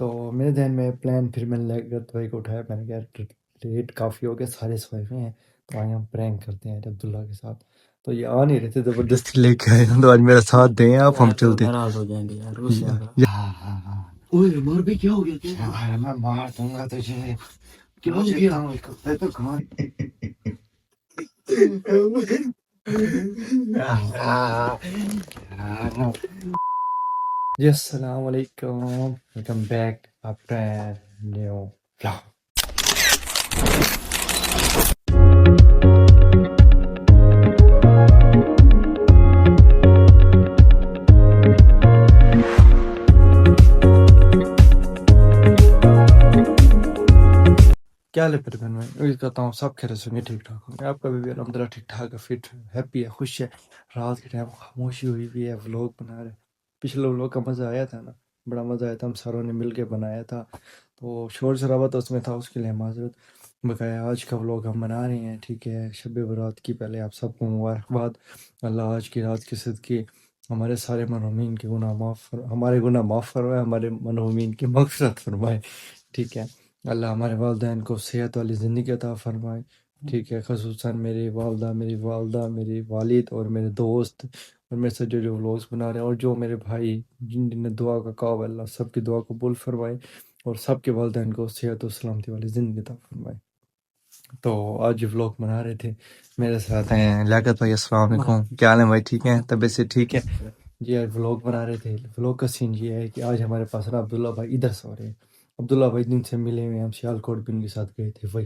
तो मेरे ज़हन में प्लान फिर मैंने लियाकत भाई को उठाया। मैंने कहा यार लेट काफ़ी हो गया, सारे सोए हुए हैं, तो आज हम प्रैंक करते हैं अब्दुल्ला के साथ। तो ये आ नहीं रहे थे, ज़बरदस्ती लेके आए हैं, तो आज मेरा साथ दें आप, हम चलते हैं। नाराज हो जाएंगे यार उससे हाँ। ओए मार भी क्या हो गया क्या यार मैं मार दूंगा तुझे। क्या हो मुझे गया काम करता है तो कहाँ जी अस्सलाम वालेकुम, welcome back after new vlog. क्या हाल है फिर मैं उम्मीद करता हूँ सब खैर होंगे, ठीक ठाक होंगे। आपका भी अलहमदुलिल्लाह ठीक ठाक है, फिट हैप्पी है, खुश है। रात के टाइम खामोशी हुई हुई है, व्लॉग बना रहे। पिछले व्लॉग का मज़ा आया था ना, बड़ा मज़ा आया था, हम सारों ने मिल के बनाया था। तो शोर शराबा तो उसमें था, उसके लिए माजरत। बकाया आज का व्लॉग हम बना रहे हैं, ठीक है। शब बरात की पहले आप सबको मुबारकबाद। अल्लाह आज की रात के सदक़े हमारे सारे मरहूमीन के गुनाह हमारे गुनाह माफ़ फरमाए, हमारे मरहूमीन की मग़फ़िरत फरमाए, ठीक है। अल्लाह हमारे वालिदैन को सेहत वाली ज़िंदगी अता फ़रमाए, ठीक है। ख़ुसूसन मेरी वालिदा, मेरे वालिद और मेरे दोस्त और मेरे साथ जो व्लॉग्स बना रहे हैं, और जो मेरे भाई जिन ने दुआ का कहा, अल्लाह सबकी दुआ कबूल फ़रमाए और सबके वालिदैन को सेहत और सलामती वाली ज़िंदगी अता फ़रमाए। तो आज व्लॉग बना रहे थे, मेरे साथ हैं लियाकत भाई। अस्सलाम वालेकुम, क्या हाल है भाई? ठीक है, तबीयत से ठीक है जी। आज व्लॉग बना रहे थे। व्लॉग का सीन ये है कि आज हमारे पास ना अब्दुल्ला भाई इधर सो रहे हैं। अब्दुल्ला भाई दिन से मिले हुए हैं, हम सियालकोट भी उनके साथ गए थे वही।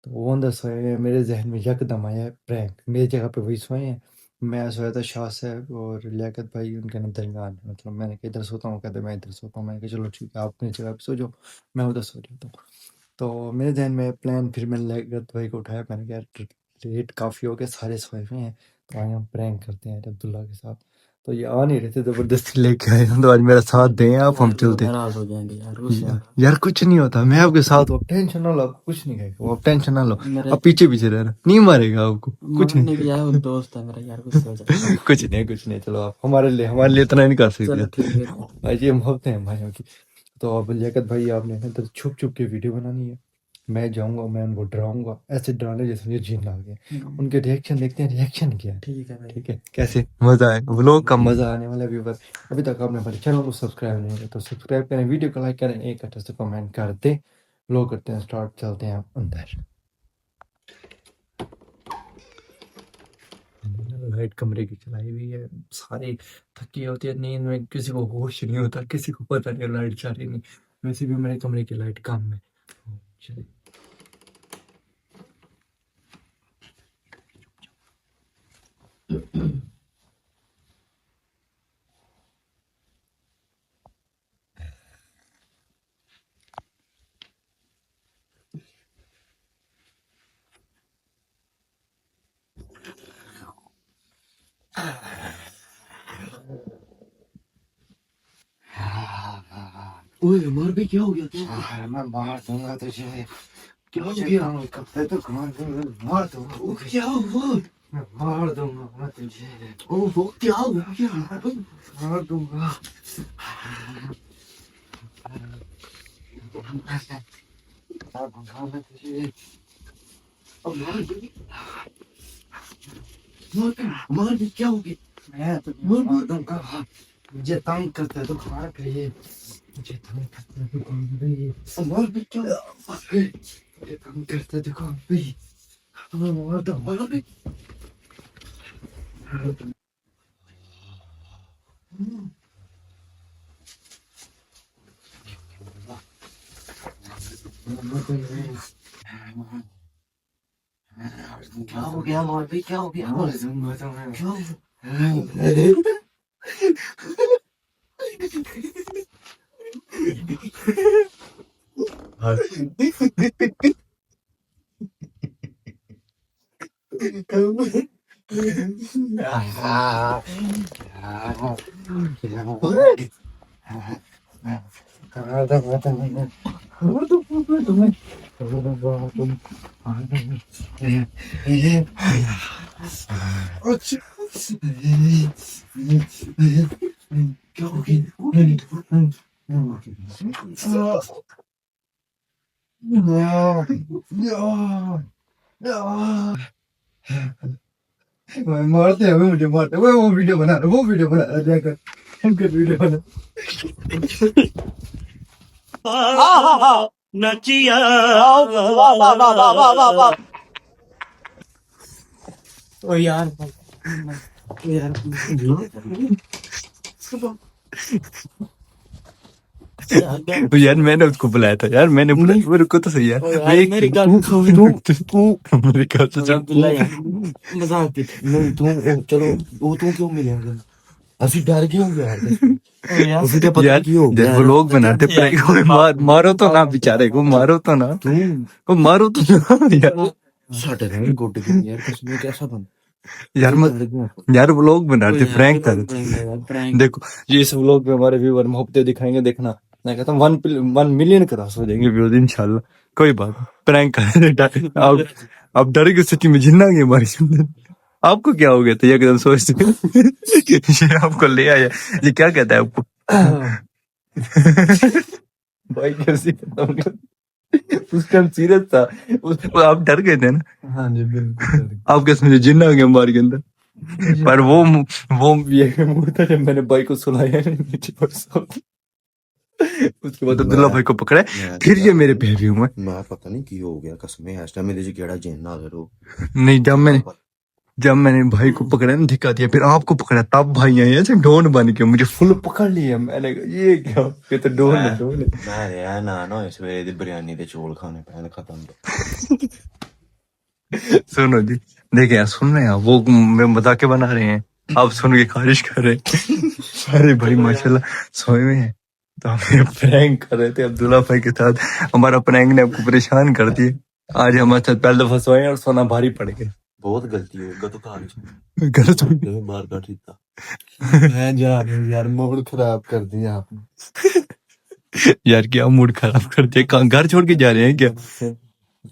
तो वो अंदर सोए हैं, मेरे जहन में यकदम आया है प्रैंक। मेरी जगह पे वही सोए हैं, मैं सोया था शाह साहब और लियाकत भाई उनके ना दरमियान में। मतलब मैंने कहा इधर सोता हूँ, कहते मैं इधर सोता हूँ। मैंने कहा चलो ठीक है, आप अपनी जगह पे सो जाओ, मैं उधर सो जाता हूँ। तो मेरे ज़हन में प्लान फिर मैंने लियाकत भाई को उठाया। मैंने कहा यार लेट काफ़ी हो गया, सारे सोए हुए हैं, तो आज हम प्रैंक करते हैं अब्दुल्ला के साथ। तो ये आ नहीं रहे थे, ज़बरदस्ती लेके आए हैं, तो आज मेरा साथ दें आप, हम चलते हैं। नाराज हो जाएंगे यार उससे यार कुछ नहीं होता, मैं आपके साथ हूँ, आप टेंशन ना लो, आपको कुछ नहीं कहेगा वो, आप टेंशन ना लो। मेरे आप पीछे पीछे रहना, नहीं मारेगा आपको, कुछ मरने नहीं। की है वो दोस्त है मेरा यार गुस्से हो जाएगा कुछ नहीं, चलो आप हमारे लिए इतना नहीं कर चलो सकते ठीक है भाई जी, हम होते हैं भाइयों की। तो अब लियाकत भाई आपने ना तो छुप छुप के वीडियो बनानी है। मैं जाऊंगा, मैं उनको डराऊंगा, ऐसे डराने जैसे मुझे जीन लग गया। उनके रिएक्शन देखते हैं, रिएक्शन क्या है। ठीक है भाई ठीक है, कैसे मजा आए, व्लॉग का मजा आने वाला है। व्यूवर अभी तक आपने हमारे चैनल को सब्सक्राइब नहीं किया तो सब्सक्राइब करें, वीडियो को लाइक करें, एक अच्छे से कमेंट कर दें। व्लॉग करते हैं स्टार्ट, चलते हैं अंदर। लाइट कमरे की चलाई हुई है, सारी थकी होती है नींद में, किसी को होश नहीं होता, किसी को पता नहीं लाइट चल रही नहीं। वैसे भी मेरे कमरे की लाइट कम है। चलिए ओए मार भी क्या हो गया क्या यार मैं मार दूंगा तुझे। क्या हो मुझे गया काम करता है तो कहाँ मार दूंगा, ओ क्या हुआ मैं मार दूंगा मैं तुझे, ओ वो क्या हो गया मार दूंगा। मार दूंगा मैं तुझे। अब मार भी क्या हो गया मैं तुझे मार दूंगा। मुझे तंग करता है तो खाना खाइए, मुझे तंग करता है तो खाना खाइए। मार भी क्या मुझे तंग करता है तो खाना खाइए। मैं मार दूंगा। मार भी क्या हो गया मार भी क्या हो गया मार दूंगा तुम्हें। क्या क्या हो गया मारते हैं मुझे मारते हैं। वो वीडियो बना रहा, वो वीडियो बना रहा, जाकर हमको वीडियो बना। ओ यार यार यार मैंने उसको बुलाया था यार, मैंने बुलाया। रुको तो सही यार, मेरी गल सुन तू मेरी गल तो सुन। अब्दुल्ला यार मजाक की नहीं तू चलो वो तू क्यों मिलेगा ਅਸੀਂ डर गए होंगे यार उसे क्या पता यार क्यों हो जब वो लोग बनाते प्रैंक को, मारो तो ना बेचारे को, मारो तो ना, को मारो तो ना यार। साढ़े रंग गोटे के यार कसम कैसा बन यार यार वो लोग बनाते प्रैंक कर। देखो ये सब लोग भी हमारे व्यूअर मोहब्बतें दिखाएंगे, देखना। मैं कहता हूँ 1 मिलियन क्रॉस हो जाएंगे व्यूज इंशाल्लाह। कोई बात प्रैंक कर। आप डर की स्थिति में जिन्ना गए हमारी सुंदर। आपको क्या हो गया था एकदम सोचते ये आपको ले आया, ये क्या कहता है आपको? भाई कैसे खत्म कर, उस टाइम सीरियस था, आप डर गए थे ना? हाँ जी बिल्कुल। आप क्या समझे जिन्ना आ गया हमारे के अंदर? पर वो ये मूड था जब मैंने भाई को सुनाया नीचे परसों। उसके बाद अब्दुल्ला भाई को पकड़ा, फिर ये मेरे पे भी हुआ। मैं पता नहीं की हो गया कसम है इस टाइम मेरे केड़ा जेना करो नहीं जब मैंने भाई को पकड़ा ना धिक्का दिया, फिर आपको पकड़ा, तब भाई आए ऐसे डोन बन के मुझे फुल पकड़ लिया। मैंने कहा ये क्या, ये तो डोन है डोन है। मैं यार ना इस वेले दी बिरयानी ते चौल खाने पैन खत्म। सुनो जी, देखे यार सुन रहे हैं आप, वो मजाक बना रहे हैं, आप सुन के खारिश कर रहे हैं। अरे भाई माशाल्लाह सोए में है, तो हम प्रैंक कर रहे थे अब्दुल्ला भाई के साथ। हमारा प्रैंक ने आपको परेशान कर दिया। आज हमारे साथ पहले दफा सोए और सोना भारी पड़ गया। बहुत गलती हो गई तो खारिश गलत हो गया। मार काट देता मैं जा रहा हूं यार मूड खराब कर दिया आपने यार क्या मूड खराब कर दिया, कहाँ घर छोड़ के जा रहे हैं क्या?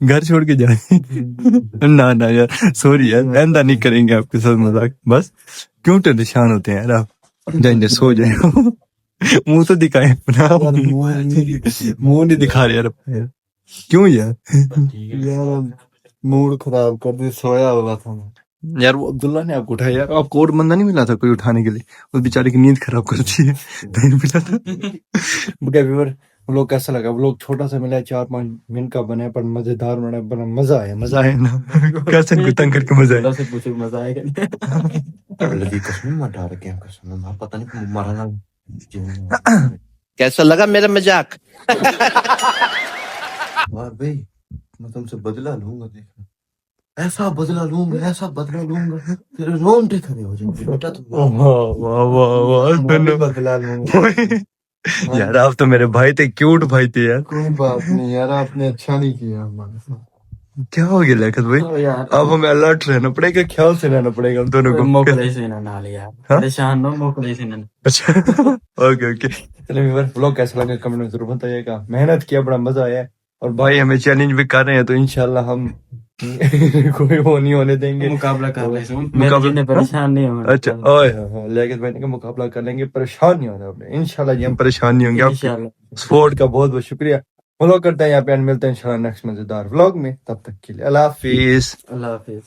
घर छोड़ के जा रहे हैं? ना ना यार सॉरी यार, ऐसा नहीं करेंगे आपके साथ मजाक। बस क्यों परेशान होते हैं यार आप? जाएंगे सो जाए। मुंह तो दिखाए अपना, मुंह नहीं दिखा रहे यार अपना यार। क्यों यार? यार मूड खराब कर दिया सोया हुआ था मैं यार वो अब्दुल्ला ने आपको उठाया यार, आपको और बंदा नहीं मिला था कोई उठाने के लिए? उस बेचारे की नींद खराब कर दी है, नहीं मिला था। व्यूअर व्लॉग कैसा लगा? व्लॉग छोटा सा मिला है, 4-5 मिनट का बना है, पर मजेदार बना, मजा आया ना। कैसे को तंग करके मजा आया? से पूछे मजा आएगा लगी कसम मैं डर गया कसम मैं पता नहीं मरना कैसा लगा मेरा मजाक? और भाई मैं तुमसे बदला लूंगा देखना ऐसा बदला लूंगा तेरे रोंगटे खड़े हो जाएंगे बेटा तुम वाह वाह वाह, बदला लूंगा यार आप तो मेरे भाई थे, क्यूट भाई थे यार। कोई बात नहीं यार आपने अच्छा नहीं किया हमारे साथ क्या हो गया लियाकत भाई? अब हमें अलर्ट रहना पड़ेगा, ख्याल से रहना पड़ेगा हम दोनों को। मोकले से ना नाल यार परेशान ना मोकले से ना अच्छा ओके ओके। चलिए व्यूअर व्लॉग कैसा लगा कमेंट में जरूर बताइएगा। मेहनत किया, बड़ा मजा आया, और भाई हमें चैलेंज भी कर रहे हैं, तो इंशाल्लाह हम कोई वो नहीं होने देंगे, मुकाबला कर लेंगे। मुकाबला परेशान नहीं होना। अच्छा ओए हाँ, लियाकत भाई ने कहा मुकाबला कर लेंगे, परेशान नहीं होना आपने। इंशाल्लाह जी हम परेशान नहीं होंगे। आपके सपोर्ट का बहुत बहुत शुक्रिया। फॉलो करते हैं यहाँ पे, मिलते हैं इंशाल्लाह नेक्स्ट मजेदार व्लॉग में। तब तक के लिए अल्लाह हाफिज। अल्लाह हाफिज।